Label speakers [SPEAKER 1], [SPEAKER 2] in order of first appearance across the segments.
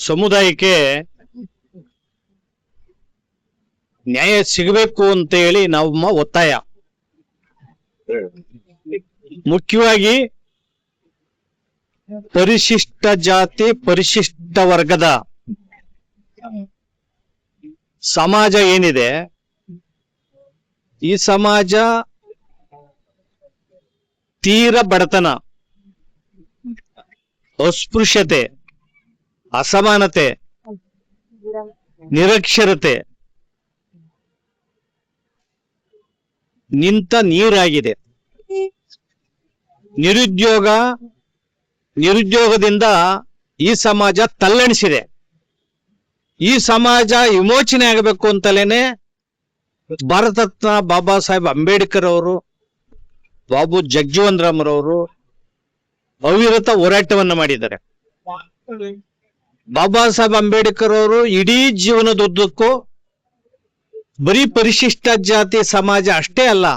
[SPEAKER 1] ಸಮುದಾಯಕ್ಕೆ ನ್ಯಾಯ ಸಿಗಬೇಕು ಅಂತ ಹೇಳಿ ನಮ್ಮ ಒತ್ತಾಯ. ಮುಖ್ಯವಾಗಿ ಪರಿಶಿಷ್ಟ ಜಾತಿ ಪರಿಶಿಷ್ಟ ವರ್ಗದ ಸಮಾಜ ಏನಿದೆ, ಈ ಸಮಾಜ ತೀರ ಬಡತನ, ಅಸ್ಪೃಶ್ಯತೆ, ಅಸಮಾನತೆ, ನಿರಕ್ಷರತೆ ನಿಂತ ನೀರಾಗಿದೆ. ನಿರುದ್ಯೋಗದಿಂದ ಈ ಸಮಾಜ ತಲ್ಲಣಿಸಿದೆ. ಈ ಸಮಾಜ ವಿಮೋಚನೆ ಆಗಬೇಕು ಅಂತಲೇನೆ ಭಾರತ ರತ್ನ ಬಾಬಾ ಸಾಹೇಬ್ ಅಂಬೇಡ್ಕರ್ ಅವರು, ಬಾಬು ಜಗಜೀವನ್ ರಾಮ್ ರವರು ಅವಿರತ ಹೋರಾಟವನ್ನ ಮಾಡಿದ್ದಾರೆ. ಬಾಬಾ ಸಾಹೇಬ್ ಅಂಬೇಡ್ಕರ್ ಅವರು ಇಡೀ ಜೀವನದುದ್ದಕ್ಕೂ ಬರೀ ಪರಿಶಿಷ್ಟ ಜಾತಿ ಸಮಾಜ ಅಷ್ಟೇ ಅಲ್ಲ,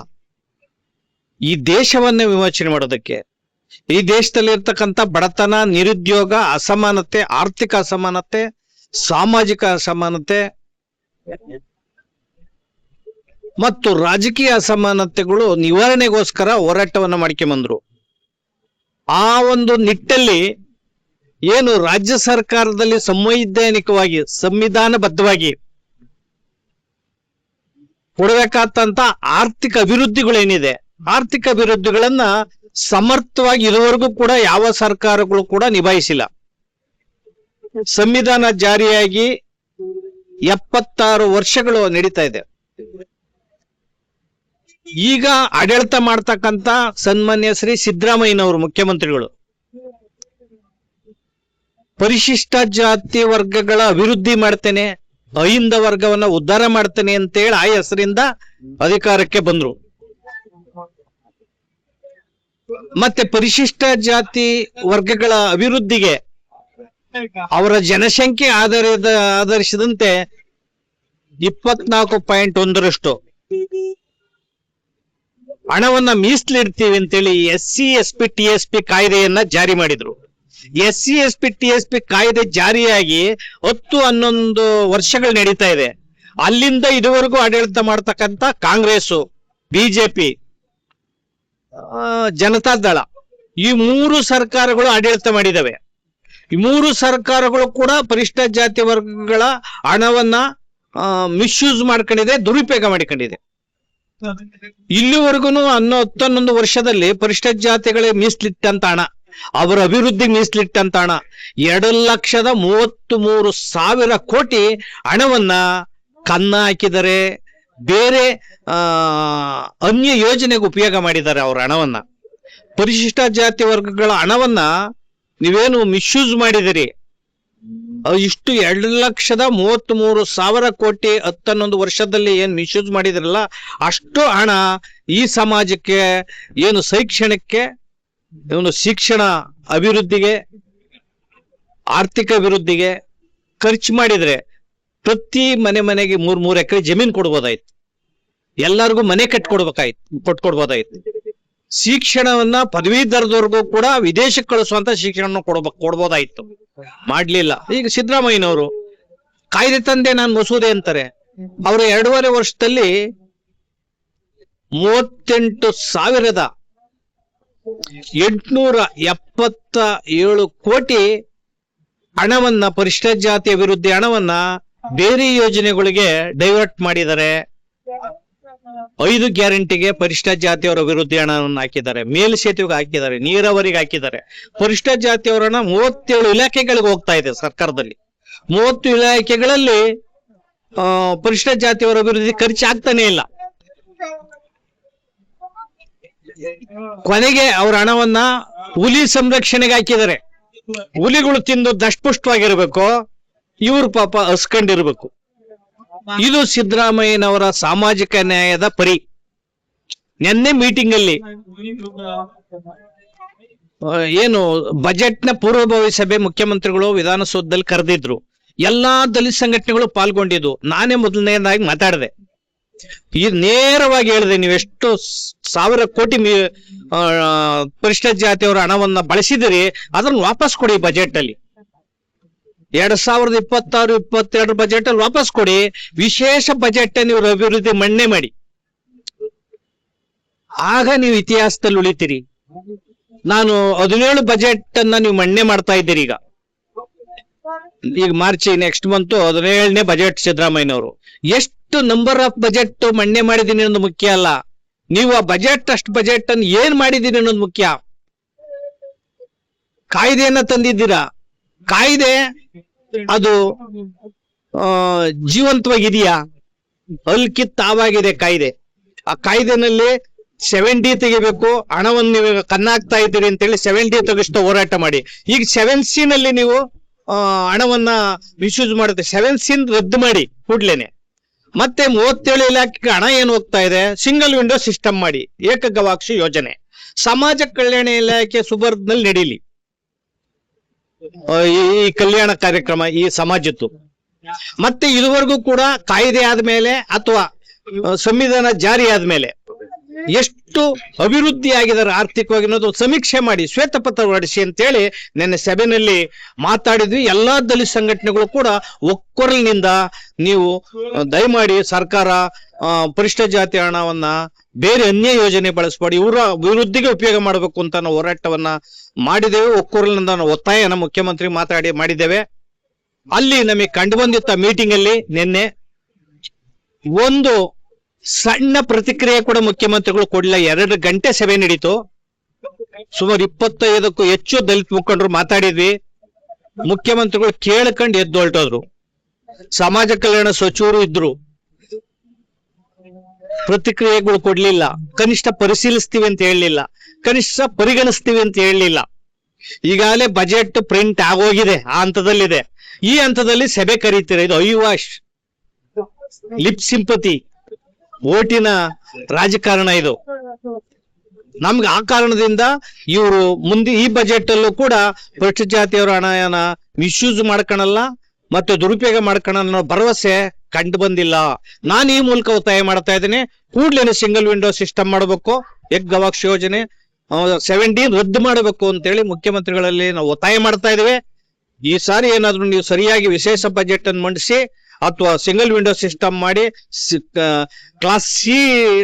[SPEAKER 1] ಈ ದೇಶವನ್ನೇ ವಿಮೋಚನೆ ಮಾಡೋದಕ್ಕೆ, ಈ ದೇಶದಲ್ಲಿ ಇರ್ತಕ್ಕಂಥ ಬಡತನ, ನಿರುದ್ಯೋಗ, ಅಸಮಾನತೆ, ಆರ್ಥಿಕ ಅಸಮಾನತೆ, ಸಾಮಾಜಿಕ ಅಸಮಾನತೆ ಮತ್ತು ರಾಜಕೀಯ ಅಸಮಾನತೆಗಳು ನಿವಾರಣೆಗೋಸ್ಕರ ಹೋರಾಟವನ್ನ ಮಾಡ್ಕೊಂಡ್ಬಂದ್ರು. ಆ ಒಂದು ನಿಟ್ಟಲ್ಲಿ ಏನು ರಾಜ್ಯ ಸರ್ಕಾರದಲ್ಲಿ ಸಂವೈಧಾನಿಕವಾಗಿ ಸಂವಿಧಾನಬದ್ಧವಾಗಿ ಕೊಡಬೇಕಾದಂತ ಆರ್ಥಿಕ ಅಭಿವೃದ್ಧಿಗಳೇನಿದೆ, ಆರ್ಥಿಕ ಅಭಿವೃದ್ಧಿಗಳನ್ನ ಸಮರ್ಥವಾಗಿ ಇದುವರೆಗೂ ಕೂಡ ಯಾವ ಸರ್ಕಾರಗಳು ಕೂಡ ನಿಭಾಯಿಸಿಲ್ಲ. ಸಂವಿಧಾನ ಜಾರಿಯಾಗಿ 76 ವರ್ಷಗಳು ನಡೀತಾ ಇದೆ. ಈಗ ಆಡಳಿತ ಮಾಡ್ತಕ್ಕಂತ ಸನ್ಮಾನ್ಯ ಶ್ರೀ ಸಿದ್ದರಾಮಯ್ಯನವರು ಮುಖ್ಯಮಂತ್ರಿಗಳು ಪರಿಶಿಷ್ಟ ಜಾತಿ ವರ್ಗಗಳ ಅಭಿವೃದ್ಧಿ ಮಾಡ್ತೇನೆ, ಅಹಿಂದ ವರ್ಗವನ್ನ ಉದ್ಧಾರ ಮಾಡ್ತೇನೆ ಅಂತೇಳಿ ಆ ಹೆಸರಿಂದ ಅಧಿಕಾರಕ್ಕೆ ಬಂದ್ರು. ಮತ್ತೆ ಪರಿಶಿಷ್ಟ ಜಾತಿ ವರ್ಗಗಳ ಅಭಿವೃದ್ಧಿಗೆ ಅವರ ಜನಸಂಖ್ಯೆ ಆಧರಿಸಿದಂತೆ 24.1% ಹಣವನ್ನ ಮೀಸಲಿಡ್ತೀವಿ ಅಂತೇಳಿ SC/ST/TSP ಕಾಯ್ದೆಯನ್ನ ಜಾರಿ ಮಾಡಿದ್ರು. SC/ST/TSP ಕಾಯ್ದೆ ಜಾರಿಯಾಗಿ 10-11 ವರ್ಷಗಳು ನಡೀತಾ ಇದೆ. ಅಲ್ಲಿಂದ ಇದುವರೆಗೂ ಆಡಳಿತ ಮಾಡ್ತಕ್ಕಂಥ ಕಾಂಗ್ರೆಸ್, ಬಿಜೆಪಿ, ಜನತಾದಳ ಈ 3 ಸರ್ಕಾರಗಳು ಆಡಳಿತ ಮಾಡಿದವೆ. ಈ 3 ಸರ್ಕಾರಗಳು ಕೂಡ ಪರಿಶಿಷ್ಟ ಜಾತಿ ವರ್ಗಗಳ ಹಣವನ್ನ ಮಿಸ್ಯೂಸ್ ಮಾಡ್ಕೊಂಡಿದೆ, ದುರುಪಯೋಗ ಮಾಡ್ಕೊಂಡಿದೆ. ಇಲ್ಲಿವರೆಗೂ 10-11 ವರ್ಷದಲ್ಲಿ ಪರಿಶಿಷ್ಟ ಜಾತಿಗಳಿಗೆ ಮೀಸಲಿಟ್ಟಂತ ಹಣ, ಅವರ ಅಭಿವೃದ್ಧಿ ಮೀಸಲಿಟ್ಟಂತ ಹಣ 2,33,000 ಕೋಟಿ ಹಣವನ್ನ ಕನ್ನ ಹಾಕಿದರೆ, ಬೇರೆ ಅನ್ಯ ಯೋಜನೆಗೆ ಉಪಯೋಗ ಮಾಡಿದ್ದಾರೆ. ಅವರ ಹಣವನ್ನ, ಪರಿಶಿಷ್ಟ ಜಾತಿ ವರ್ಗಗಳ ಹಣವನ್ನ ನೀವೇನು ಮಿಸ್ಯೂಸ್ ಮಾಡಿದಿರಿ, ಇಷ್ಟು 2,33,000 ಕೋಟಿ 11 ವರ್ಷದಲ್ಲಿ ಏನ್ ಮಿಸ್ಯೂಸ್ ಮಾಡಿದ್ರಲ್ಲ, ಅಷ್ಟು ಹಣ ಈ ಸಮಾಜಕ್ಕೆ ಏನು ಶೈಕ್ಷಣಿಕಕ್ಕೆ, ಏನು ಶಿಕ್ಷಣ ಅಭಿವೃದ್ಧಿಗೆ, ಆರ್ಥಿಕ ಅಭಿವೃದ್ಧಿಗೆ ಖರ್ಚು ಮಾಡಿದ್ರೆ ಪ್ರತಿ ಮನೆಗೆ 3 ಎಕರೆ ಜಮೀನ್ ಕೊಡ್ಬೋದಾಯ್ತು, ಎಲ್ಲರಿಗೂ ಮನೆ ಕೊಟ್ಕೊಡ್ಬೋದಾಯ್ತು. ಶಿಕ್ಷಣವನ್ನ ಪದವೀಧರದವರೆಗೂ ಕೂಡ ವಿದೇಶಕ್ಕೆ ಕಳಿಸುವಂತ ಶಿಕ್ಷಣ ಕೊಡ್ಬೋದಾಯ್ತು, ಮಾಡ್ಲಿಲ್ಲ. ಈಗ ಸಿದ್ದರಾಮಯ್ಯನವರು ಕಾಯ್ದೆ ತಂದೆ ನಾನು ಮಸೂದೆ ಅಂತಾರೆ. ಅವರು 2.5 ವರ್ಷದಲ್ಲಿ 38,877 ಕೋಟಿ ಹಣವನ್ನ, ಪರಿಶಿಷ್ಟ ಜಾತಿ ಅಭಿವೃದ್ಧಿ ಹಣವನ್ನ ಬೇರೆ ಯೋಜನೆಗಳಿಗೆ ಡೈವರ್ಟ್ ಮಾಡಿದ್ದಾರೆ. 5 ಗ್ಯಾರಂಟಿಗೆ ಪರಿಶಿಷ್ಟ ಜಾತಿಯವರ ಅಭಿವೃದ್ಧಿ ಹಣವನ್ನು ಹಾಕಿದ್ದಾರೆ, ಮೇಲ್ಸೇತುವೆಗೆ ಹಾಕಿದ್ದಾರೆ, ನೀರಾವರಿಗೆ ಹಾಕಿದ್ದಾರೆ. ಪರಿಶಿಷ್ಟ ಜಾತಿಯವರ ಹಣ 37 ಇಲಾಖೆಗಳಿಗೆ ಹೋಗ್ತಾ ಇದೆ ಸರ್ಕಾರದಲ್ಲಿ. 30 ಇಲಾಖೆಗಳಲ್ಲಿ ಪರಿಶಿಷ್ಟ ಜಾತಿಯವರ ಅಭಿವೃದ್ಧಿ ಖರ್ಚು ಆಗ್ತಾನೆ ಇಲ್ಲ. ಕೊನೆಗೆ ಅವರ ಹಣವನ್ನ ಹುಲಿ ಸಂರಕ್ಷಣೆಗೆ ಹಾಕಿದ್ದಾರೆ. ಹುಲಿಗಳು ತಿಂದು ದಷ್ಟಪುಷ್ಟವಾಗಿರ್ಬೇಕು, ಇವ್ರು ಪಾಪ ಹಸ್ಕೊಂಡಿರ್ಬೇಕು. ಇದು ಸಿದ್ದರಾಮಯ್ಯನವರ ಸಾಮಾಜಿಕ ನ್ಯಾಯದ ಪರಿ. ನಿನ್ನೆ ಮೀಟಿಂಗ್ ಅಲ್ಲಿ ಏನು ಬಜೆಟ್ ನ ಪೂರ್ವಭಾವಿ ಸಭೆ ಮುಖ್ಯಮಂತ್ರಿಗಳು ವಿಧಾನಸೌಧದಲ್ಲಿ ಕರೆದಿದ್ರು. ಎಲ್ಲಾ ದಲಿತ ಸಂಘಟನೆಗಳು ಪಾಲ್ಗೊಂಡಿದ್ವು. ನಾನೇ ಮೊದಲನೇದಾಗಿ ಮಾತಾಡಿದೆ, ಈ ನೇರವಾಗಿ ಹೇಳಿದೆ, ನೀವೆಷ್ಟು 1,000 ಕೋಟಿ ಪರಿಶಿಷ್ಟ ಜಾತಿಯವರ ಹಣವನ್ನ ಬಳಸಿದಿರಿ, ಅದನ್ನು ವಾಪಸ್ ಕೊಡಿ ಬಜೆಟ್ ಅಲ್ಲಿ. 2026-22 ಬಜೆಟ್ ಅಲ್ಲಿ ವಾಪಸ್ ಕೊಡಿ. ವಿಶೇಷ ಬಜೆಟ್ ನೀವು ಅಭಿವೃದ್ಧಿ ಮಣ್ಣೆ ಮಾಡಿ, ಆಗ ನೀವು ಇತಿಹಾಸದಲ್ಲಿ ಉಳಿತೀರಿ. ನಾನು 17 ಬಜೆಟ್ ಅನ್ನ ನೀವು ಮಣ್ಣೆ ಮಾಡ್ತಾ ಇದ್ದೀರಿ. ಈಗ ಮಾರ್ಚ್ ನೆಕ್ಸ್ಟ್ ಮಂತ್ 17ನೇ ಬಜೆಟ್ ಸಿದ್ದರಾಮಯ್ಯನವರು. ಎಷ್ಟು ನಂಬರ್ ಆಫ್ ಬಜೆಟ್ ಮಣ್ಣೆ ಮಾಡಿದೀನಿ ಅನ್ನೋದು ಮುಖ್ಯ ಅಲ್ಲ, ನೀವು ಆ ಬಜೆಟ್ ಅಷ್ಟು ಬಜೆಟ್ ಅನ್ನು ಏನ್ ಮಾಡಿದೀನಿ ಅನ್ನೋದು ಮುಖ್ಯ. ಕಾಯ್ದೆಯನ್ನ ತಂದಿದ್ದೀರಾ, ಕಾಯ್ದೆ ಅದು ಜೀವಂತವಾಗಿದೆಯಾ? ಅಲ್ಕಿತ್ತಾವಾಗಿದೆ ಕಾಯ್ದೆ. ಆ ಕಾಯ್ದೆನಲ್ಲಿ 7D ತೆಗಿಬೇಕು, ಹಣವನ್ನು ನೀವು ಕನ್ನಾಗ್ತಾ ಇದ್ದೀರಿ ಅಂತೇಳಿ 7D ತೆಗಿಸ್ತಾ ಹೋರಾಟ ಮಾಡಿ. ಈಗ 7C ನಲ್ಲಿ ನೀವು ಹಣವನ್ನ ಮಿಸ್ಯೂಸ್ ಮಾಡುತ್ತೆ. 7C ರದ್ದು ಮಾಡಿ ಕೂಡ್ಲೇನೆ. ಮತ್ತೆ 37 ಇಲಾಖೆಗೆ ಹಣ ಏನು ಹೋಗ್ತಾ ಇದೆ, ಸಿಂಗಲ್ ವಿಂಡೋ ಸಿಸ್ಟಮ್ ಮಾಡಿ, ಏಕ ಗವಾಕ್ಷಿ ಯೋಜನೆ. ಸಮಾಜ ಕಲ್ಯಾಣ ಇಲಾಖೆ ಸುಬರ್ದ್ನಲ್ಲಿ ನಡೀಲಿ ಈ ಕಲ್ಯಾಣ ಕಾರ್ಯಕ್ರಮ, ಈ ಸಮಾಜದ್ದು. ಮತ್ತೆ ಇದುವರೆಗೂ ಕೂಡ ಕಾಯ್ದೆ ಆದ್ಮೇಲೆ ಅಥವಾ ಸಂವಿಧಾನ ಜಾರಿ ಆದ್ಮೇಲೆ ಎಷ್ಟು ಅಭಿವೃದ್ಧಿ ಆಗಿದ್ದಾರೆ ಆರ್ಥಿಕವಾಗಿ ಅನ್ನೋದು ಸಮೀಕ್ಷೆ ಮಾಡಿ ಶ್ವೇತಪತ್ರ ಹೊರಡಿಸಿ ಅಂತೇಳಿ ನಿನ್ನೆ ಸಭೆಯಲ್ಲಿ ಮಾತಾಡಿದ್ವಿ. ಎಲ್ಲಾ ದಲಿತ ಸಂಘಟನೆಗಳು ಕೂಡ ಒಕ್ಕೊರಲಿನಿಂದ ನೀವು ದಯಮಾಡಿ ಸರ್ಕಾರ ಪರಿಶಿಷ್ಟ ಜಾತಿ ಹಣವನ್ನ ಬೇರೆ ಅನ್ಯ ಯೋಜನೆ ಬಳಸಬೇಡಿ, ಇವರ ಅಭಿವೃದ್ಧಿಗೆ ಉಪಯೋಗ ಮಾಡಬೇಕು ಅಂತ ನಾವು ಹೋರಾಟವನ್ನ ಮಾಡಿದ್ದೇವೆ. ಒಕ್ಕೊರಲಿನಿಂದ ನಾವು ಒತ್ತಾಯನ ಮುಖ್ಯಮಂತ್ರಿ ಮಾಡಿದ್ದೇವೆ. ಅಲ್ಲಿ ನಮಗೆ ಕಂಡು ಬಂದಿತ್ತ ಮೀಟಿಂಗ್ ಅಲ್ಲಿ ನಿನ್ನೆ ಒಂದು ಸಣ್ಣ ಪ್ರತಿಕ್ರಿಯೆ ಕೂಡ ಮುಖ್ಯಮಂತ್ರಿಗಳು ಕೊಡ್ಲಿಲ್ಲ. 2 ಗಂಟೆ ಸಭೆ ನಡೀತು. ಸುಮಾರು 25ಕ್ಕೂ ಹೆಚ್ಚು ದಲಿತ ಮುಖಂಡರು ಮಾತಾಡಿದ್ವಿ. ಮುಖ್ಯಮಂತ್ರಿಗಳು ಕೇಳ್ಕೊಂಡು ಎದ್ದು ಹೊರಟೋದ್ರು. ಸಮಾಜ ಕಲ್ಯಾಣ ಸಚಿವರು ಇದ್ರು, ಪ್ರತಿಕ್ರಿಯೆಗಳು ಕೊಡ್ಲಿಲ್ಲ. ಕನಿಷ್ಠ ಪರಿಶೀಲಿಸ್ತೀವಿ ಅಂತ ಹೇಳಲಿಲ್ಲ, ಕನಿಷ್ಠ ಪರಿಗಣಿಸ್ತೀವಿ ಅಂತ ಹೇಳಲಿಲ್ಲ. ಈಗಾಗಲೇ ಬಜೆಟ್ ಪ್ರಿಂಟ್ ಆಗೋಗಿದೆ, ಆ ಹಂತದಲ್ಲಿದೆ. ಈ ಹಂತದಲ್ಲಿ ಸಭೆ ಕರೀತೀರ, ಇದು ಐವಾಶ್, ಲಿಪ್ ಸಿಂಪತಿ, ಓಟಿನ ರಾಜಕಾರಣ ಇದು. ನಮ್ಗೆ ಆ ಕಾರಣದಿಂದ ಇವರು ಮುಂದೆ ಈ ಬಜೆಟ್ ಅಲ್ಲೂ ಕೂಡ ಪರಿಶಿಷ್ಟ ಜಾತಿಯವರ ಹಣನ ಮಿಸ್ಯೂಸ್ ಮಾಡ್ಕೊಳಲ್ಲ ಮತ್ತೆ ದುರುಪಯೋಗ ಮಾಡ್ಕೊಳಲ್ಲ ಅನ್ನೋ ಭರವಸೆ ಕಂಡು ಬಂದಿಲ್ಲ. ನಾನು ಈ ಮೂಲಕ ಒತ್ತಾಯ ಮಾಡ್ತಾ ಇದ್ದೀನಿ, ಕೂಡ್ಲೇನೆ ಸಿಂಗಲ್ ವಿಂಡೋ ಸಿಸ್ಟಮ್ ಮಾಡಬೇಕು, ಏಕ ಗವಾಕ್ಷಿ ಯೋಜನೆ 7D ರದ್ದು ಮಾಡಬೇಕು ಅಂತೇಳಿ ಮುಖ್ಯಮಂತ್ರಿಗಳಲ್ಲಿ ನಾವು ಒತ್ತಾಯ ಮಾಡ್ತಾ ಇದ್ದೇವೆ. ಈ ಸಾರಿ ಏನಾದ್ರು ನೀವು ಸರಿಯಾಗಿ ವಿಶೇಷ ಬಜೆಟ್ ಅನ್ನು ಮಂಡಿಸಿ ಅಥವಾ ಸಿಂಗಲ್ ವಿಂಡೋ ಸಿಸ್ಟಮ್ ಮಾಡಿ ಕ್ಲಾಸ್ ಸಿ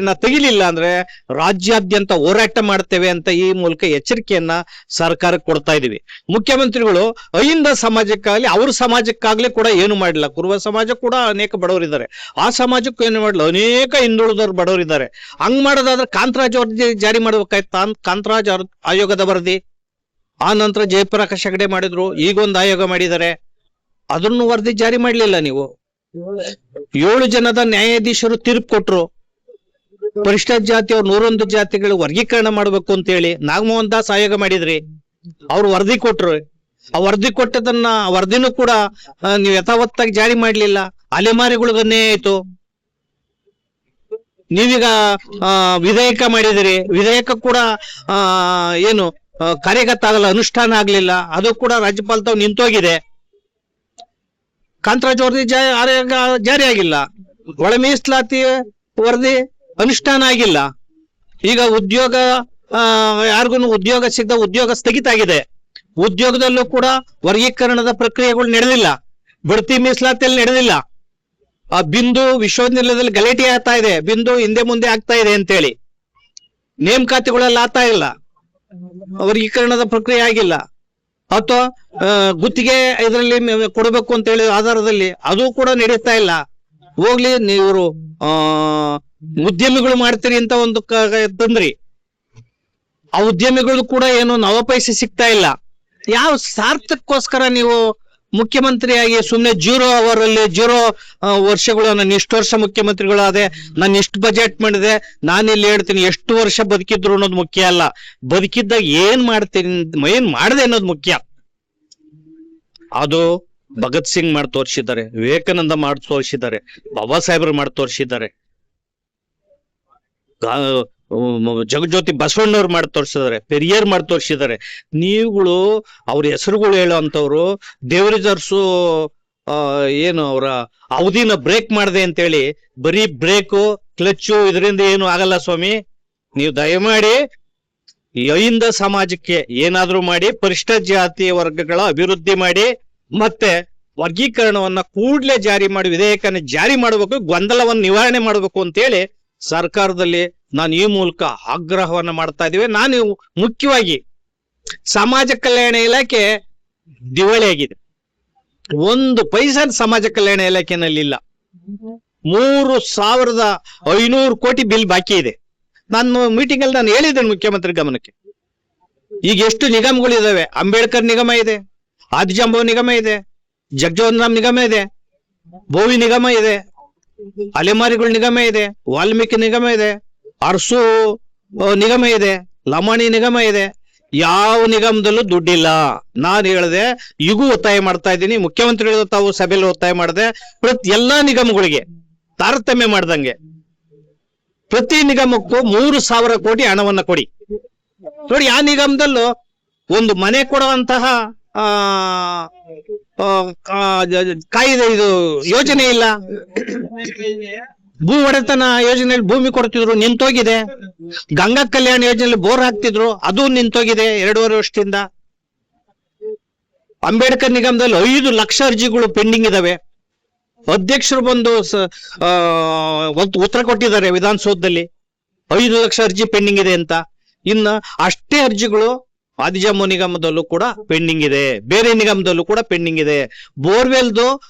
[SPEAKER 1] ನ ತೆಗಿಲಿಲ್ಲ ಅಂದ್ರೆ ರಾಜ್ಯಾದ್ಯಂತ ಹೋರಾಟ ಮಾಡ್ತೇವೆ ಅಂತ ಈ ಮೂಲಕ ಎಚ್ಚರಿಕೆಯನ್ನ ಸರ್ಕಾರಕ್ಕೆ ಕೊಡ್ತಾ ಇದೀವಿ. ಮುಖ್ಯಮಂತ್ರಿಗಳು ಅಹಿಂದ ಸಮಾಜಕ್ಕಾಗ್ಲಿ ಅವ್ರ ಸಮಾಜಕ್ಕಾಗ್ಲಿ ಕೂಡ ಏನು ಮಾಡಿಲ್ಲ. ಕುರುಬ ಸಮಾಜ ಕೂಡ ಅನೇಕ ಬಡವರಿದ್ದಾರೆ, ಆ ಸಮಾಜಕ್ಕೂ ಏನು ಮಾಡಿಲ್ಲ. ಅನೇಕ ಹಿಂದುಳಿದವರು ಬಡವರಿದ್ದಾರೆ. ಹಂಗ್ ಮಾಡೋದಾದ್ರೆ ಕಾಂತರಾಜ್ ವರದಿ ಜಾರಿ ಮಾಡ್ಬೇಕಾಯ್ತಾ? ಕಾಂತರಾಜ್ ಆಯೋಗದ ವರದಿ, ಆ ನಂತರ ಜಯಪ್ರಕಾಶ್ ಹೆಗಡೆ ಮಾಡಿದ್ರು, ಈಗೊಂದು ಆಯೋಗ ಮಾಡಿದ್ದಾರೆ. ಅದನ್ನು ವರದಿ ಜಾರಿ ಮಾಡ್ಲಿಲ್ಲ ನೀವು. 7 ಜನದ ನ್ಯಾಯಾಧೀಶರು ತೀರ್ಪು ಕೊಟ್ರು, ಪರಿಶಿಷ್ಟ ಜಾತಿಯವ್ರು 101 ಜಾತಿಗಳು ವರ್ಗೀಕರಣ ಮಾಡ್ಬೇಕು ಅಂತ ಹೇಳಿ. ನಾಗಮೋಹನ್ ದಾಸ್ ಆಯೋಗ ಮಾಡಿದ್ರಿ, ಅವ್ರು ವರದಿ ಕೊಟ್ರು. ಆ ವರದಿ ಕೊಟ್ಟದನ್ನ ವರದಿನೂ ಕೂಡ ನೀವು ಯಥಾವತ್ತಾಗಿ ಜಾರಿ ಮಾಡ್ಲಿಲ್ಲ. ಅಲೆಮಾರಿಗಳಿಗನ್ನೇ ಆಯ್ತು. ನೀವೀಗ ವಿಧೇಯಕ ಮಾಡಿದಿರಿ, ವಿಧೇಯಕ ಕೂಡ ಏನು ಕಾರ್ಯಗತ ಆಗಲ್ಲ, ಅನುಷ್ಠಾನ ಆಗ್ಲಿಲ್ಲ. ಅದು ಕೂಡ ರಾಜ್ಯಪಾಲ ತಾವು ನಿಂತೋಗಿದೆ. ಕಾಂತರಾಜ್ ವರದಿ ಜಾರಿ ಆಗಿಲ್ಲ, ಒಳ ಮೀಸಲಾತಿ ವರದಿ ಅನುಷ್ಠಾನ ಆಗಿಲ್ಲ. ಈಗ ಉದ್ಯೋಗ ಯಾರಿಗೂ ಉದ್ಯೋಗ ಸಿಗದ ಉದ್ಯೋಗ ಸ್ಥಗಿತ ಆಗಿದೆ. ಉದ್ಯೋಗದಲ್ಲೂ ಕೂಡ ವರ್ಗೀಕರಣದ ಪ್ರಕ್ರಿಯೆಗಳು ನಡೆದಿಲ್ಲ, ಬಡ್ತಿ ಮೀಸಲಾತಿಯಲ್ಲಿ ನಡೆದಿಲ್ಲ. ಆ ಬಿಂದು ವಿಶ್ವವಿದ್ಯಾನಿಲಯದಲ್ಲಿ ಗಲಾಟೆ ಆಗ್ತಾ ಇದೆ, ಬಿಂದು ಹಿಂದೆ ಮುಂದೆ ಆಗ್ತಾ ಇದೆ ಅಂತೇಳಿ. ನೇಮಕಾತಿಗಳೆಲ್ಲ ಆಗ್ತಾ ಇಲ್ಲ, ವರ್ಗೀಕರಣದ ಪ್ರಕ್ರಿಯೆ ಆಗಿಲ್ಲ. ಅಥವಾ ಗುತ್ತಿಗೆ ಇದರಲ್ಲಿ ಕೊಡಬೇಕು ಅಂತ ಹೇಳಿ ಆಧಾರದಲ್ಲಿ ಅದು ಕೂಡ ನಡೀತಾ ಇಲ್ಲ. ಹೋಗ್ಲಿ, ನೀವು ಉದ್ಯಮಿಗಳು ಮಾಡ್ತೀರಿ ಅಂತ ಒಂದು ತಂದ್ರಿ, ಆ ಉದ್ಯಮಿಗಳು ಕೂಡ ಏನು ನವಪೈಸೆ ಸಿಗ್ತಾ ಇಲ್ಲ. ಯಾವ ಸಾರ್ಥಕ್ಕೋಸ್ಕರ ನೀವು ಮುಖ್ಯಮಂತ್ರಿಯಾಗಿ ಸುಮ್ನೆ 0 ಅವರಲ್ಲಿ 0 ವರ್ಷಗಳು, ನಾನು ಇಷ್ಟು ವರ್ಷ ಮುಖ್ಯಮಂತ್ರಿಗಳು ಆದೆ, ನಾನು ಇಷ್ಟು ಬಜೆಟ್ ಮಾಡಿದೆ, ನಾನಿಲ್ಲಿ ಹೇಳ್ತೀನಿ ಎಷ್ಟು ವರ್ಷ ಬದುಕಿದ್ರು ಅನ್ನೋದು ಮುಖ್ಯ ಅಲ್ಲ, ಬದುಕಿದ್ದಾಗ ಏನ್ ಮಾಡ್ತೀನಿ, ಏನ್ ಮಾಡಿದೆ ಅನ್ನೋದು ಮುಖ್ಯ. ಅದು ಭಗತ್ ಸಿಂಗ್ ಮಾಡಿ ತೋರಿಸಿದ್ದಾರೆ, ವಿವೇಕಾನಂದ ಮಾಡಿ ತೋರಿಸಿದ್ದಾರೆ, ಬಾಬಾ ಸಾಹೇಬ್ರು ಮಾಡಿ ತೋರಿಸಿದ್ದಾರೆ, ಜಗಜ್ಯೋತಿ ಬಸವಣ್ಣವ್ರು ಮಾಡಿ ತೋರಿಸಿದ್ದಾರೆ, ಪೆರಿಯರ್ ಮಾಡಿ ತೋರಿಸಿದ್ದಾರೆ. ನೀವುಗಳು ಅವ್ರ ಹೆಸರುಗಳು ಹೇಳೋ ಅಂತವ್ರು ದೇವರಿಜರ್ಸು ಏನು ಅವರ ಅವಧಿನ ಬ್ರೇಕ್ ಮಾಡಿದೆ ಅಂತೇಳಿ ಬರೀ ಬ್ರೇಕು ಕ್ಲಚ್ಚು ಇದರಿಂದ ಏನು ಆಗಲ್ಲ ಸ್ವಾಮಿ. ನೀವು ದಯಮಾಡಿ ಅಹಿಂದ ಸಮಾಜಕ್ಕೆ ಏನಾದ್ರೂ ಮಾಡಿ, ಪರಿಶಿಷ್ಟ ಜಾತಿ ವರ್ಗಗಳ ಅಭಿವೃದ್ಧಿ ಮಾಡಿ, ಮತ್ತೆ ವರ್ಗೀಕರಣವನ್ನ ಕೂಡಲೇ ಜಾರಿ ಮಾಡಿ ವಿಧೇಯಕನ ಜಾರಿ ಮಾಡಬೇಕು, ಗೊಂದಲವನ್ನು ನಿವಾರಣೆ ಮಾಡಬೇಕು ಅಂತೇಳಿ ಸರ್ಕಾರದಲ್ಲಿ ನಾನು ಈ ಮೂಲಕ ಆಗ್ರಹವನ್ನ ಮಾಡ್ತಾ ಇದ್ದೀವಿ. ನಾನು ಮುಖ್ಯವಾಗಿ ಸಮಾಜ ಕಲ್ಯಾಣ ಇಲಾಖೆ ದಿವಾಳಿಯಾಗಿದೆ. 1 ಪೈಸಾ ಸಮಾಜ ಕಲ್ಯಾಣ ಇಲಾಖೆನಲ್ಲಿ ಇಲ್ಲ. 3,500 ಕೋಟಿ ಬಿಲ್ ಬಾಕಿ ಇದೆ. ನಾನು ಮೀಟಿಂಗ್ ಅಲ್ಲಿ ನಾನು ಹೇಳಿದ್ದೇನೆ ಮುಖ್ಯಮಂತ್ರಿ ಗಮನಕ್ಕೆ. ಈಗ ಎಷ್ಟು ನಿಗಮಗಳು ಇದಾವೆ? ಅಂಬೇಡ್ಕರ್ ನಿಗಮ ಇದೆ, ಆದಿಜಾಂಬವ ನಿಗಮ ಇದೆ, ಜಗಜೀವನ್ ರಾಮ್ ನಿಗಮ ಇದೆ, ಬೋವಿ ನಿಗಮ ಇದೆ, ಅಲೆಮಾರಿಗಳ ನಿಗಮ ಇದೆ, ವಾಲ್ಮೀಕಿ ನಿಗಮ ಇದೆ, ಅರಸು ನಿಗಮ ಇದೆ, ಲಮಾಣಿ ನಿಗಮ ಇದೆ. ಯಾವ ನಿಗಮದಲ್ಲೂ ದುಡ್ಡಿಲ್ಲ. ನಾನು ಹೇಳಿದೆ, ಈಗೂ ಒತ್ತಾಯ ಮಾಡ್ತಾ ಇದ್ದೀನಿ, ಮುಖ್ಯಮಂತ್ರಿಗಳು ತಾವು ಸಭೆಯಲ್ಲಿ ಒತ್ತಾಯ ಮಾಡಿದೆ, ಎಲ್ಲಾ ನಿಗಮಗಳಿಗೆ ತಾರತಮ್ಯ ಮಾಡ್ದಂಗೆ ಪ್ರತಿ ನಿಗಮಕ್ಕೂ 3,000 ಕೋಟಿ ಹಣವನ್ನ ಕೊಡಿ. ನೋಡಿ, ಆ ನಿಗಮದಲ್ಲೂ ಒಂದು ಮನೆ ಕೊಡುವಂತಹ ಕಾಯ್ದೆ ಇದು ಯೋಜನೆ ಇಲ್ಲ. ಭೂ ಒಡೆತನ ಯೋಜನೆಯಲ್ಲಿ ಭೂಮಿ ಕೊಡ್ತಿದ್ರು, ನಿಂತೋಗಿದೆ. ಗಂಗಾ ಕಲ್ಯಾಣ ಯೋಜನೆಯಲ್ಲಿ ಬೋರ್ ಹಾಕ್ತಿದ್ರು, ಅದು ನಿಂತೋಗಿದೆ 2.5 ವರ್ಷದಿಂದ. ಅಂಬೇಡ್ಕರ್ ನಿಗಮದಲ್ಲಿ 5 ಲಕ್ಷ ಅರ್ಜಿಗಳು ಪೆಂಡಿಂಗ್ ಇದಾವೆ. ಅಧ್ಯಕ್ಷರು ಬಂದು ಉತ್ತರ ಕೊಟ್ಟಿದ್ದಾರೆ ವಿಧಾನಸೌಧದಲ್ಲಿ, 5 ಲಕ್ಷ ಅರ್ಜಿ ಪೆಂಡಿಂಗ್ ಇದೆ ಅಂತ. ಇನ್ನು ಅಷ್ಟೇ ಅರ್ಜಿಗಳು ಆದಿಜಾಂಬವ ನಿಗಮದಲ್ಲೂ ಕೂಡ ಪೆಂಡಿಂಗ್ ಇದೆ, ಬೇರೆ ನಿಗಮದಲ್ಲೂ ಕೂಡ ಪೆಂಡಿಂಗ್ ಇದೆ. ಬೋರ್ವೆಲ್ದು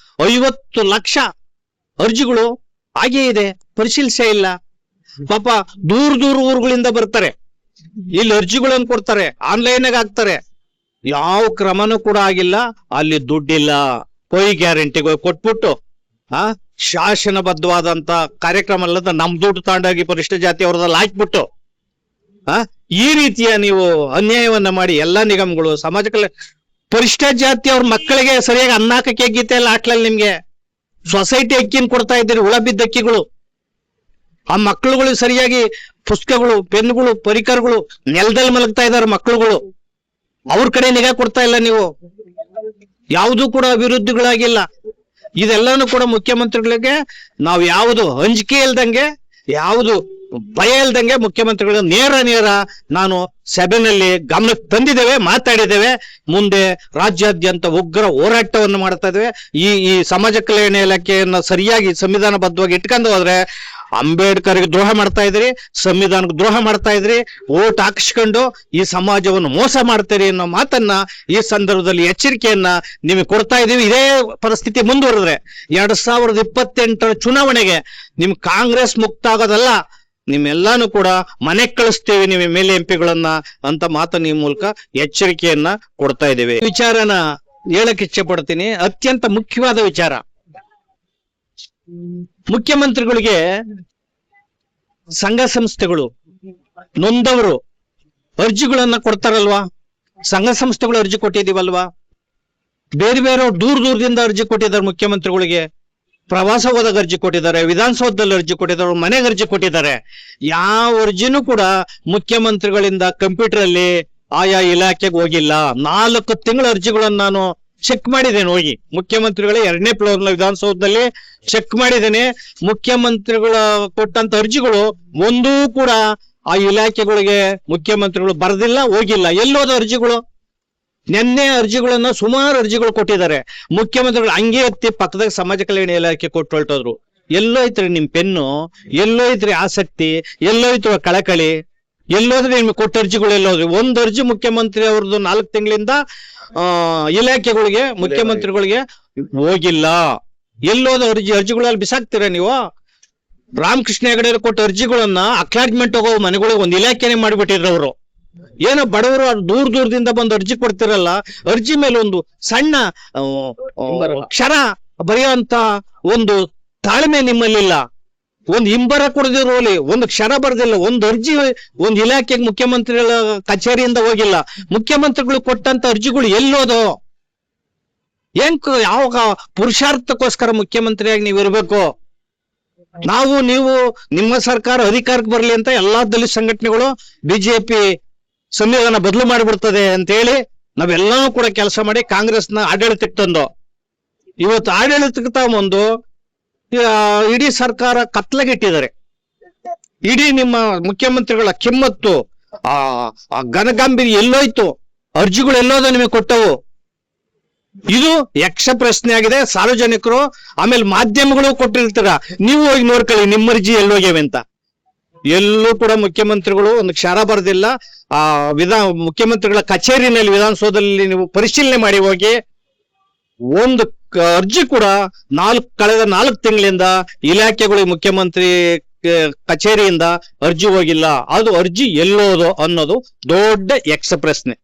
[SPEAKER 1] 50 ಲಕ್ಷ ಅರ್ಜಿಗಳು ಹಾಗೇ ಇದೆ, ಪರಿಶೀಲಿಸೇ ಇಲ್ಲ. ಪಾಪ ದೂರ ಊರುಗಳಿಂದ ಬರ್ತಾರೆ, ಇಲ್ಲಿ ಅರ್ಜಿಗಳನ್ನು ಕೊಡ್ತಾರೆ, ಆನ್ಲೈನ್ ಆಗಿ ಹಾಕ್ತಾರೆ. ಯಾವ ಕ್ರಮನೂ ಕೂಡ ಆಗಿಲ್ಲ. ಅಲ್ಲಿ ದುಡ್ಡಿಲ್ಲ. ಕೊಯ್ ಗ್ಯಾರಂಟಿಗೆ ಕೊಟ್ಬಿಟ್ಟು ಶಾಸನಬದ್ಧವಾದಂತ ಕಾರ್ಯಕ್ರಮ ಅಲ್ಲದ ನಮ್ ದುಡ್ಡು ತಾಂಡಾಗಿ ಪರಿಶಿಷ್ಟ ಜಾತಿ ಅವ್ರದಲ್ಲಿ ಹಾಕ್ಬಿಟ್ಟು ಈ ರೀತಿಯ ನೀವು ಅನ್ಯಾಯವನ್ನ ಮಾಡಿ ಎಲ್ಲಾ ನಿಗಮಗಳು ಸಮಾಜ ಕಲ್ಯಾಣ ಪರಿಶಿಷ್ಟ ಜಾತಿ ಅವ್ರ ಮಕ್ಕಳಿಗೆ ಸರಿಯಾಗಿ ಅನ್ನಕ್ಕೆ ಗೀತೆ ಎಲ್ಲ ಹಾಕ್ಲಲ್ಲ. ನಿಮ್ಗೆ ಸೊಸೈಟಿ ಅಕ್ಕಿನ ಕೊಡ್ತಾ ಇದ್ದೀರಿ, ಹುಳ ಬಿದ್ದ ಅಕ್ಕಿಗಳು. ಆ ಮಕ್ಕಳುಗಳು ಸರಿಯಾಗಿ ಪುಸ್ತಕಗಳು, ಪೆನ್ಗಳು, ಪರಿಕರಗಳು ನೆಲದಲ್ಲಿ ಮಲಗ್ತಾ ಇದಾರೆ ಮಕ್ಕಳುಗಳು. ಅವ್ರ ಕಡೆ ನಿಗಾ ಕೊಡ್ತಾ ಇಲ್ಲ ನೀವು. ಯಾವುದು ಕೂಡ ಅಭಿವೃದ್ಧಿಗಳಾಗಿಲ್ಲ. ಇದೆಲ್ಲಾನು ಕೂಡ ಮುಖ್ಯಮಂತ್ರಿಗಳಿಗೆ ನಾವು ಯಾವುದು ಅಂಜಿಕೆ ಇಲ್ದಂಗೆ, ಯಾವುದು ಭಯ ಇಲ್ದಂಗೆ ಮುಖ್ಯಮಂತ್ರಿಗಳು ನೇರ ನಾನು ಸಭೆಯಲ್ಲಿ ಗಮನಕ್ಕೆ ತಂದಿದ್ದೇವೆ, ಮಾತಾಡಿದ್ದೇವೆ. ಮುಂದೆ ರಾಜ್ಯಾದ್ಯಂತ ಉಗ್ರ ಹೋರಾಟವನ್ನು ಮಾಡ್ತಾ ಇದ್ದೇವೆ. ಈ ಸಮಾಜ ಕಲ್ಯಾಣ ಇಲಾಖೆಯನ್ನ ಸರಿಯಾಗಿ ಸಂವಿಧಾನಬದ್ಧವಾಗಿ ಇಟ್ಕೊಂಡು ಹೋದ್ರೆ ಅಂಬೇಡ್ಕರ್ಗೆ ದ್ರೋಹ ಮಾಡ್ತಾ ಇದ್ರಿ, ಸಂವಿಧಾನಕ್ಕೆ ದ್ರೋಹ ಮಾಡ್ತಾ ಇದ್ರಿ, ಓಟ್ ಹಾಕಿಸ್ಕೊಂಡು ಈ ಸಮಾಜವನ್ನು ಮೋಸ ಮಾಡ್ತೀರಿ ಅನ್ನೋ ಮಾತನ್ನ ಈ ಸಂದರ್ಭದಲ್ಲಿ ಎಚ್ಚರಿಕೆಯನ್ನ ನಿಮಗೆ ಕೊಡ್ತಾ ಇದೀವಿ. ಇದೇ ಪರಿಸ್ಥಿತಿ ಮುಂದುವರೆದ್ರೆ 2028 ಚುನಾವಣೆಗೆ ನಿಮ್ ಕಾಂಗ್ರೆಸ್ ಮುಕ್ತ ಆಗೋದಲ್ಲ, ನಿಮ್ಮೆಲ್ಲಾನು ಕೂಡ ಮನೆಗೆ ಕಳಿಸ್ತೇವೆ ನೀವು ಮೇಲೆ ಎಂಪಿಗಳನ್ನ ಅಂತ ಮಾತನ್ನ ಈ ಮೂಲಕ ಎಚ್ಚರಿಕೆಯನ್ನ ಕೊಡ್ತಾ ಇದ್ದೇವೆ. ವಿಚಾರನ ಹೇಳಕ್ ಇಚ್ಛೆ ಪಡ್ತೀನಿ. ಅತ್ಯಂತ ಮುಖ್ಯವಾದ ವಿಚಾರ, ಮುಖ್ಯಮಂತ್ರಿಗಳಿಗೆ ಸಂಘ ಸಂಸ್ಥೆಗಳು ನೊಂದವರು ಅರ್ಜಿಗಳನ್ನ ಕೊಡ್ತಾರಲ್ವಾ, ಸಂಘ ಸಂಸ್ಥೆಗಳು ಅರ್ಜಿ ಕೊಟ್ಟಿದೀವಲ್ವಾ, ಬೇರೆ ದೂರದಿಂದ ಅರ್ಜಿ ಕೊಟ್ಟಿದ್ದಾರೆ ಮುಖ್ಯಮಂತ್ರಿಗಳಿಗೆ. ಪ್ರವಾಸ ಹೋದಾಗ ಅರ್ಜಿ ಕೊಟ್ಟಿದ್ದಾರೆ, ವಿಧಾನಸೌಧದಲ್ಲಿ ಅರ್ಜಿ ಕೊಟ್ಟಿದ್ದಾರೆ, ಮನೆಗೆ ಅರ್ಜಿ ಕೊಟ್ಟಿದ್ದಾರೆ. ಯಾವ ಅರ್ಜಿನೂ ಕೂಡ ಮುಖ್ಯಮಂತ್ರಿಗಳಿಂದ ಕಂಪ್ಯೂಟರ್ ಅಲ್ಲಿ ಆಯಾ ಇಲಾಖೆಗೆ ಹೋಗಿಲ್ಲ. 4 ತಿಂಗಳ ಅರ್ಜಿಗಳನ್ನು ನಾನು ಚೆಕ್ ಮಾಡಿದ್ದೇನೆ. ಹೋಗಿ ಮುಖ್ಯಮಂತ್ರಿಗಳ 2ನೇ ಫ್ಲೋರ್ ವಿಧಾನಸೌಧದಲ್ಲಿ ಚೆಕ್ ಮಾಡಿದ್ದೇನೆ. ಮುಖ್ಯಮಂತ್ರಿಗಳ ಕೊಟ್ಟಂತ ಅರ್ಜಿಗಳು ಒಂದೂ ಕೂಡ ಆ ಇಲಾಖೆಗಳಿಗೆ ಮುಖ್ಯಮಂತ್ರಿಗಳು ಬರೆದಿಲ್ಲ, ಹೋಗಿಲ್ಲ. ಎಲ್ಲೋದ ಅರ್ಜಿಗಳು? ನಿನ್ನೆ ಅರ್ಜಿಗಳನ್ನ ಸುಮಾರು ಅರ್ಜಿಗಳು ಕೊಟ್ಟಿದ್ದಾರೆ ಮುಖ್ಯಮಂತ್ರಿಗಳು. ಹಂಗೆ ಎತ್ತಿ ಪಕ್ಕದಾಗ ಸಮಾಜ ಕಲ್ಯಾಣ ಇಲಾಖೆ ಕೊಟ್ಟು ಹೊರಟೋದ್ರು. ಎಲ್ಲೋಯ್ತ್ರಿ ನಿಮ್ ಪೆನ್ನು? ಎಲ್ಲೋಯ್ತ್ರಿ ಆಸಕ್ತಿ? ಎಲ್ಲೋಯ್ತು ಕಳಕಳಿ? ಎಲ್ಲೋದ್ರೆ ನಿಮ್ಗೆ ಕೊಟ್ಟ ಅರ್ಜಿಗಳು ಎಲ್ಲೋದ್ರಿ? ಒಂದ್ ಅರ್ಜಿ ಮುಖ್ಯಮಂತ್ರಿ ಅವ್ರದ್ದು 4 ತಿಂಗಳಿಂದ ಇಲಾಖೆಗಳಿಗೆ ಮುಖ್ಯಮಂತ್ರಿಗಳಿಗೆ ಹೋಗಿಲ್ಲ. ಎಲ್ಲೋದ ಅರ್ಜಿಗಳಲ್ಲಿ ಬಿಸಾಕ್ತೀರ ನೀವು? ರಾಮಕೃಷ್ಣ ಹೆಗಡೆ ಕೊಟ್ಟ ಅರ್ಜಿಗಳನ್ನ ಅಕ್ಲಾಟ್ಮೆಂಟ್ ಹೋಗೋ ಮನೆಗಳಿಗೆ ಒಂದು ಇಲಾಖೆನೆ ಮಾಡಿಬಿಟ್ಟಿದ್ರು ಅವರು. ಏನೋ ಬಡವರು ದೂರದಿಂದ ಬಂದು ಅರ್ಜಿ ಕೊಡ್ತಿರಲ್ಲ, ಅರ್ಜಿ ಮೇಲೆ ಒಂದು ಸಣ್ಣ ಕ್ಷರ ಬರೆಯುವಂತ ಒಂದು ತಾಳ್ಮೆ ನಿಮ್ಮಲ್ಲಿಲ್ಲ. ಒಂದು ಇಂಬರ ಕೊಡದಿರೋಲಿ, ಒಂದು ಕ್ಷರ ಬರ್ದಿಲ್ಲ. ಒಂದು ಅರ್ಜಿ ಒಂದು ಇಲಾಖೆಗೆ ಮುಖ್ಯಮಂತ್ರಿಗಳ ಕಚೇರಿಯಿಂದ ಹೋಗಿಲ್ಲ. ಮುಖ್ಯಮಂತ್ರಿಗಳು ಕೊಟ್ಟಂತ ಅರ್ಜಿಗಳು ಎಲ್ಲೋದು? ಯಾವ ಪುರುಷಾರ್ಥಕ್ಕೋಸ್ಕರ ಮುಖ್ಯಮಂತ್ರಿಯಾಗಿ ನೀವು ಇರ್ಬೇಕು? ನೀವು ನಿಮ್ಮ ಸರ್ಕಾರ ಅಧಿಕಾರಕ್ಕೆ ಬರ್ಲಿ ಅಂತ ಎಲ್ಲಾ ದಲಿತ ಸಂಘಟನೆಗಳು ಬಿಜೆಪಿ ಸಂವಿಧಾನ ಬದಲು ಮಾಡಿಬಿಡ್ತದೆ ಅಂತ ಹೇಳಿ ನಾವೆಲ್ಲರೂ ಕೂಡ ಕೆಲಸ ಮಾಡಿ ಕಾಂಗ್ರೆಸ್ನ ಆಡಳಿತಕ್ಕೆ ತಂದು, ಇವತ್ತು ಆಡಳಿತಕ್ಕೆ ತಗೊಂಡು ಇಡೀ ಸರ್ಕಾರ ಕತ್ಲಗಿಟ್ಟಿದ್ದಾರೆ. ಇಡೀ ನಿಮ್ಮ ಮುಖ್ಯಮಂತ್ರಿಗಳ ಕಿಮ್ಮತ್ತು ಆ ಘನಗಾಂಭೀರ್ಯ ಎಲ್ಲೋಯ್ತು? ಅರ್ಜಿಗಳು ಎಲ್ಲೋದ ನಿಮಗೆ ಕೊಟ್ಟವು? ಇದು ಯಕ್ಷ ಪ್ರಶ್ನೆ ಆಗಿದೆ. ಸಾರ್ವಜನಿಕರು ಆಮೇಲೆ ಮಾಧ್ಯಮಗಳು ಕೊಟ್ಟಿರ್ತೀರ, ನೀವು ಹೋಗಿ ನೋಡ್ಕೊಳ್ಳಿ ನಿಮ್ಮ ಅರ್ಜಿ ಎಲ್ಲೋಗ್ಯವೆ ಅಂತ. ಎಲ್ಲೂ ಕೂಡ ಮುಖ್ಯಮಂತ್ರಿಗಳು ಒಂದು ಕ್ಷಾರ ಬರೆದಿಲ್ಲ. ಮುಖ್ಯಮಂತ್ರಿಗಳ ಕಚೇರಿನಲ್ಲಿ ವಿಧಾನಸೌಧದಲ್ಲಿ ನೀವು ಪರಿಶೀಲನೆ ಮಾಡಿ ಹೋಗಿ, ಒಂದು ಅರ್ಜಿ ಕೂಡ ಕಳೆದ 4 ತಿಂಗಳಿಂದ ಇಲಾಖೆಗಳಿಗೆ ಮುಖ್ಯಮಂತ್ರಿ ಕಚೇರಿಯಿಂದ ಅರ್ಜಿ ಹೋಗಿಲ್ಲ. ಅದು ಅರ್ಜಿ ಎಲ್ಲೋದು ಅನ್ನೋದು ದೊಡ್ಡ ಯಕ್ಷ ಪ್ರಶ್ನೆ.